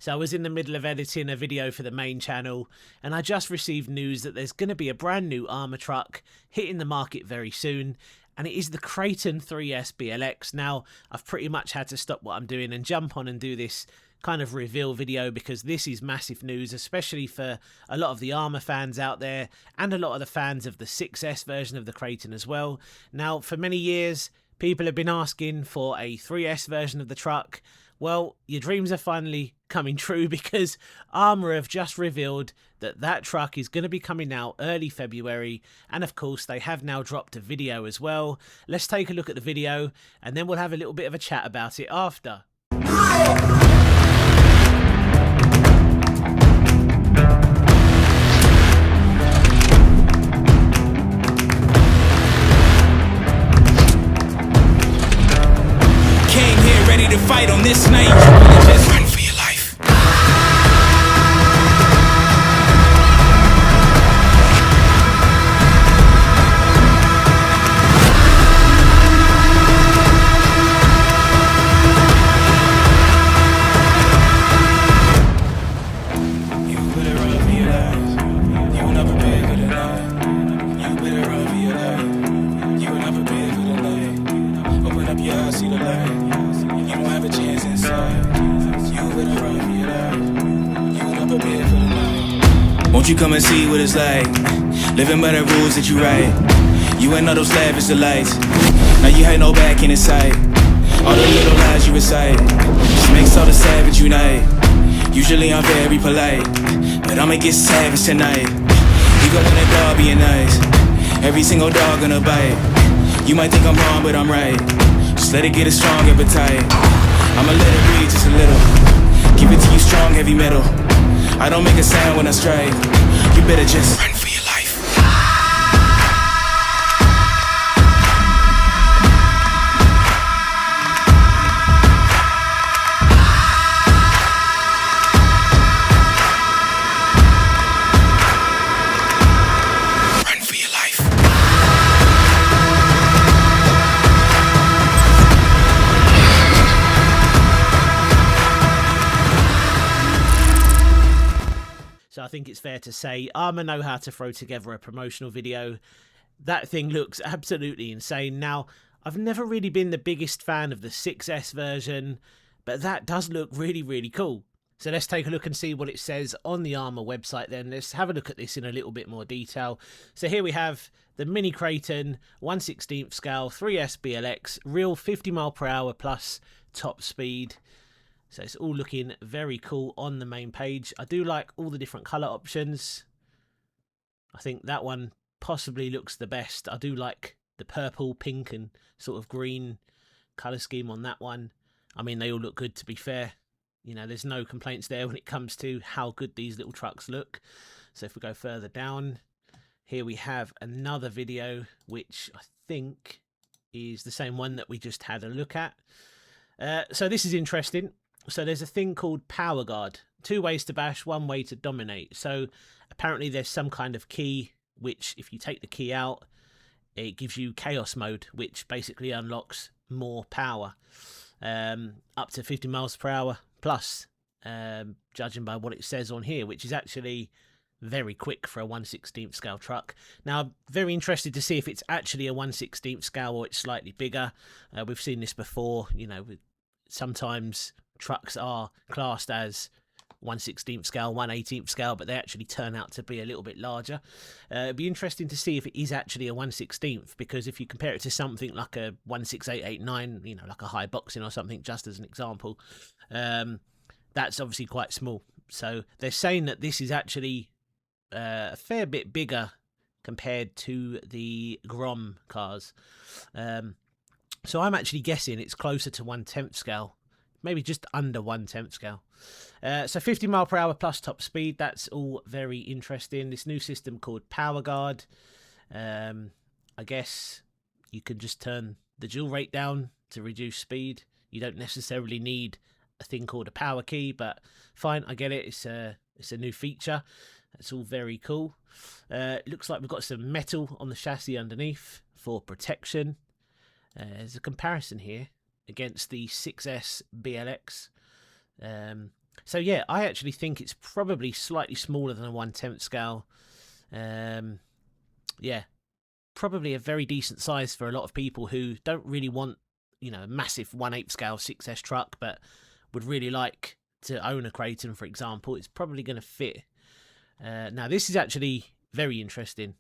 So I was in the middle of editing a video for the main channel, and I just received news that there's going to be a brand new ARRMA truck hitting the market very soon, and it is the Kraton 3S BLX. Now, I've pretty much had to stop what I'm doing and jump on and do this kind of reveal video because this is massive news, especially for a lot of the ARRMA fans out there and a lot of the fans of the 6S version of the Kraton as well. Now, for many years, people have been asking for a 3S version of the truck. Well, your dreams are finally coming true because ARRMA have just revealed that that truck is going to be coming out early February, and of course they have now dropped a video as well. Let's take a look at the video and then we'll have a little bit of a chat about it after. Came here ready to fight on this night. You wanna just run for your life. You better run for your life. You will not prepare for the night. You better run for your life. You will not prepare for the night. Open up your eyes, see the light. You don't have a chance inside. You better run for your life. You will not prepare for the night. Won't you come and see what it's like? Living by the rules that you write. You ain't all those lavish delights. Now you had no back in sight. All the little lies you recite just makes all the savage unite. Usually I'm very polite, but I'ma get savage tonight. You gon' want a dog being nice. Every single dog gonna bite. You might think I'm wrong, but I'm right. Just let it get a strong appetite. I'ma let it breathe just a little. Give it to you strong, heavy metal. I don't make a sound when I strike. You better just run for your life. Run for your life. So I think it's fair to say ARRMA know how to throw together a promotional video. That thing looks absolutely insane. Now, I've never really been the biggest fan of the 6S version, but that does look really, really cool. So let's take a look and see what it says on the ARRMA website then. Let's have a look at this in a little bit more detail. So here we have the Mini Kraton 1/16 scale 3S BLX, real 50 mph plus top speed. So it's all looking very cool on the main page. I do like all the different colour options. I think that one possibly looks the best. I do like the purple, pink and sort of green colour scheme on that one. I mean, they all look good, to be fair. You know, there's no complaints there when it comes to how good these little trucks look. So if we go further down, here we have another video, which I think is the same one that we just had a look at. So this is interesting. So there's a thing called Power Guard. 2 ways to bash, 1 way to dominate. So apparently there's some kind of key, which if you take the key out, it gives you chaos mode, which basically unlocks more power. Up to 50 mph plus, judging by what it says on here, which is actually very quick for a 1/16 scale truck. Now, I'm very interested to see if it's actually a 1/16 scale or it's slightly bigger. We've seen this before, you know, sometimes trucks are classed as 1/16 scale, 1/18 scale, but they actually turn out to be a little bit larger. It'd be interesting to see if it is actually a 1/16, because if you compare it to something like a 16889, you know, like a high boxing or something, just as an example, that's obviously quite small. So they're saying that this is actually a fair bit bigger compared to the Grom cars. So I'm actually guessing it's closer to 1/10 scale, maybe just under 1/10 scale. So 50 mph plus top speed, that's all very interesting. This new system called Power Guard. I guess you can just turn the dual rate down to reduce speed. You don't necessarily need a thing called a power key, but fine, I get it. It's a new feature. That's all very cool. It looks like we've got some metal on the chassis underneath for protection. There's a comparison here against the 6S BLX. So yeah, I actually think it's probably slightly smaller than a 1/10 scale. Yeah, probably a very decent size for a lot of people who don't really want, a massive 1/8 scale 6S truck, but would really like to own a Kraton, for example. It's probably going to fit. Now, this is actually very interesting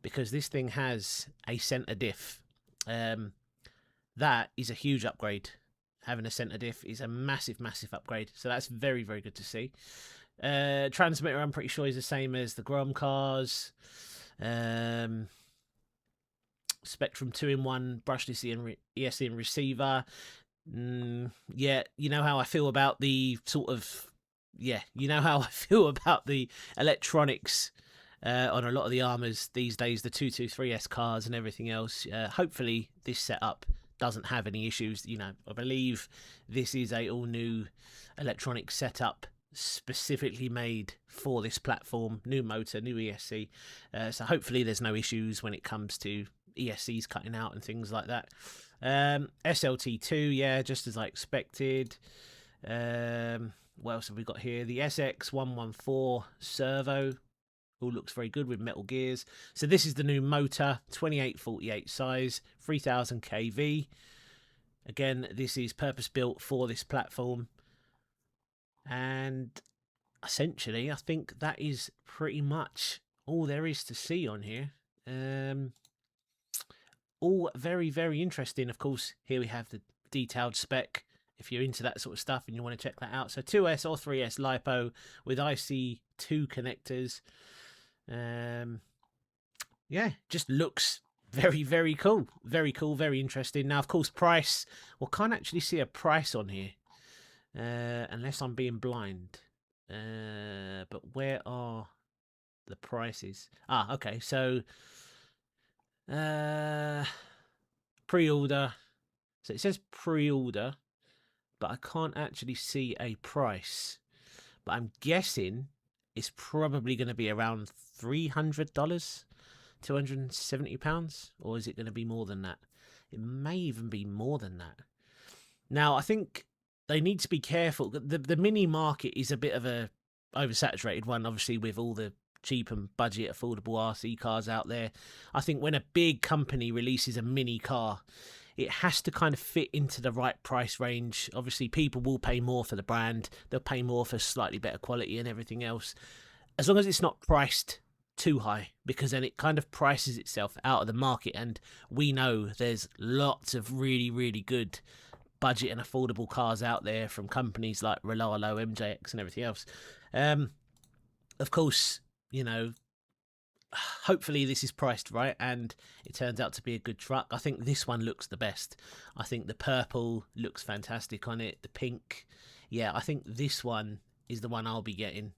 because this thing has a centre diff. That is a huge upgrade. Having a centre diff is a massive, massive upgrade. So that's very, very good to see. Transmitter, I'm pretty sure, is the same as the Grom cars. Spectrum 2-in-1 brushless ESC and receiver. Yeah, you know how I feel about the electronics on a lot of the ARRMAs these days, the 223S cars and everything else. Hopefully this setup doesn't have any issues. I believe this is a all new electronic setup specifically made for this platform, new motor, new ESC, so hopefully there's no issues when it comes to ESCs cutting out and things like that. SLT2, yeah, just as I expected. What else have we got here? The SX114 servo all looks very good with metal gears. So this is the new motor, 2848 size, 3000 kV. Again, this is purpose built for this platform. And essentially, I think that is pretty much all there is to see on here. All very, very interesting. Of course, here we have the detailed spec if you're into that sort of stuff and you want to check that out. So 2S or 3S LiPo with IC2 connectors. Yeah, just looks very, very cool. Very cool, very interesting. Now, of course, price. Well, can't actually see a price on here. Unless I'm being blind. But where are the prices? Okay, so pre-order. So it says pre-order, but I can't actually see a price. But I'm guessing it's probably going to be around $300, £270, or is it going to be more than that? It may even be more than that. Now, I think they need to be careful. The mini market is a bit of a oversaturated one, obviously, with all the cheap and budget affordable RC cars out there. I think when a big company releases a mini car, it has to kind of fit into the right price range. Obviously, people will pay more for the brand. They'll pay more for slightly better quality and everything else, as long as it's not priced too high, because then it kind of prices itself out of the market. And we know there's lots of really, really good budget and affordable cars out there from companies like Rolalo, MJX and everything else. Of course, hopefully this is priced right and it turns out to be a good truck. I think this one looks the best. I think the purple looks fantastic on it. The pink, yeah, I think this one is the one I'll be getting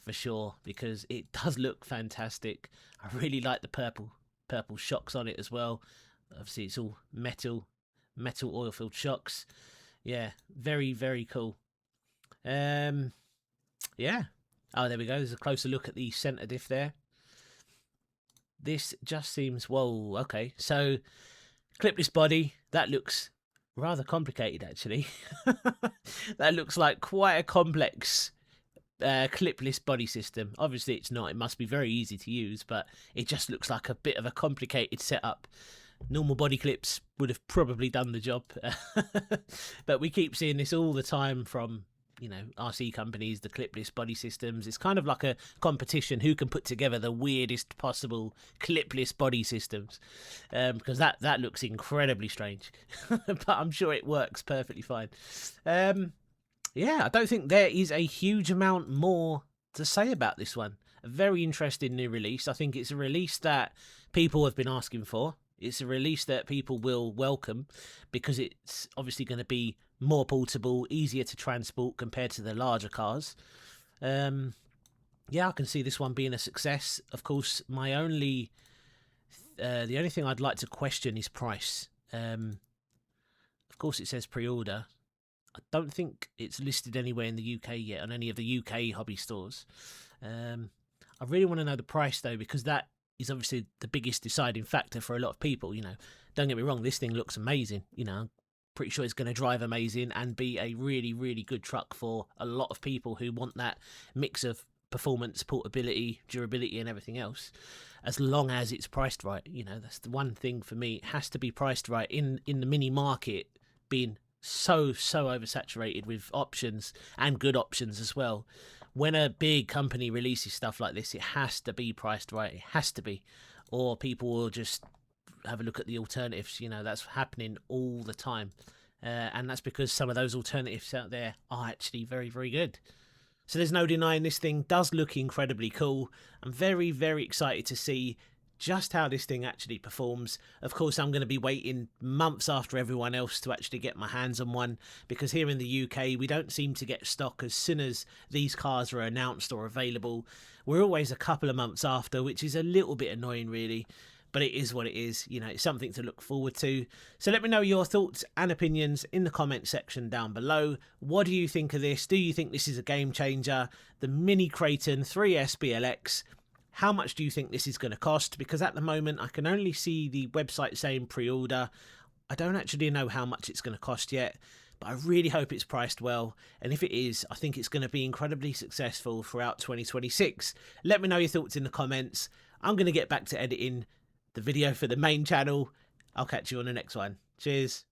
for sure, because it does look fantastic. I really like the purple shocks on it as well. Obviously it's all metal oil filled shocks. Yeah, very, very cool. Yeah. Oh, there we go. There's a closer look at the center diff there. This just seems, whoa, okay. So clipless body, that looks rather complicated actually. That looks like quite a complex clipless body system. Obviously it's not, it must be very easy to use, but it just looks like a bit of a complicated setup. Normal body clips would have probably done the job. But we keep seeing this all the time from, RC companies, the clipless body systems. It's kind of like a competition who can put together the weirdest possible clipless body systems, because that looks incredibly strange. But I'm sure it works perfectly fine. Yeah, I don't think there is a huge amount more to say about this one. A very interesting new release. I think it's a release that people have been asking for. It's a release that people will welcome because it's obviously going to be more portable, easier to transport compared to the larger cars. Yeah, I can see this one being a success. Of course, the only thing I'd like to question is price. Of course, it says pre-order. I don't think it's listed anywhere in the UK yet on any of the UK hobby stores. I really want to know the price though, because that is obviously the biggest deciding factor for a lot of people. Don't get me wrong, this thing looks amazing. pretty sure it's going to drive amazing and be a really, really good truck for a lot of people who want that mix of performance, portability, durability and everything else, as long as it's priced right. You know, that's the one thing for me. It has to be priced right in the mini market, being so oversaturated with options, and good options as well. When a big company releases stuff like this, it has to be priced right. It has to be, or people will just have a look at the alternatives. You know, that's happening all the time, and that's because some of those alternatives out there are actually very, very good. So there's no denying this thing does look incredibly cool. I'm very, very excited to see just how this thing actually performs. Of course, I'm going to be waiting months after everyone else to actually get my hands on one, because here in the UK we don't seem to get stock as soon as these cars are announced or available. We're always a couple of months after, which is a little bit annoying really, but it is what it is. You know, it's something to look forward to. So let me know your thoughts and opinions in the comment section down below. What do you think of this? Do you think this is a game changer? The Mini Kraton 3S BLX. How much do you think this is going to cost? Because at the moment I can only see the website saying pre-order. I don't actually know how much it's going to cost yet, but I really hope it's priced well. And if it is, I think it's going to be incredibly successful throughout 2026. Let me know your thoughts in the comments. I'm going to get back to editing the video for the main channel. I'll catch you on the next one. Cheers.